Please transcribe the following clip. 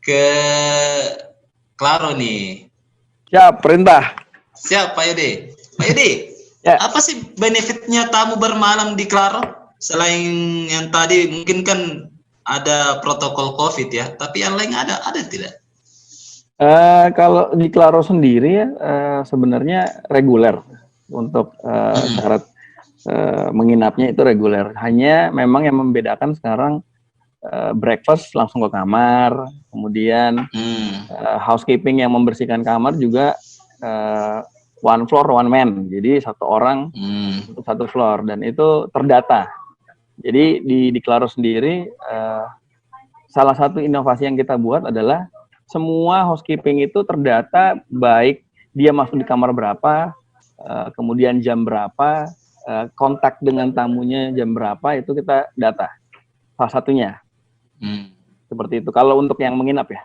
ke Claro nih. Siap, perintah. Siap, Pak Yudi. Pak Yudi, Ya. apa sih benefitnya tamu bermalam di Claro? Selain yang tadi mungkin kan ada protokol COVID ya, tapi yang lain ada tidak? Kalau di Claro sendiri ya sebenarnya reguler untuk syarat menginapnya itu reguler. Hanya memang yang membedakan sekarang breakfast langsung ke kamar, kemudian housekeeping yang membersihkan kamar juga one floor one man, jadi satu orang untuk satu floor, dan itu terdata. Jadi di Claro sendiri salah satu inovasi yang kita buat adalah semua housekeeping itu terdata, baik dia masuk di kamar berapa, kemudian jam berapa, kontak dengan tamunya jam berapa, itu kita data. Salah satunya. Seperti itu. Kalau untuk yang menginap ya.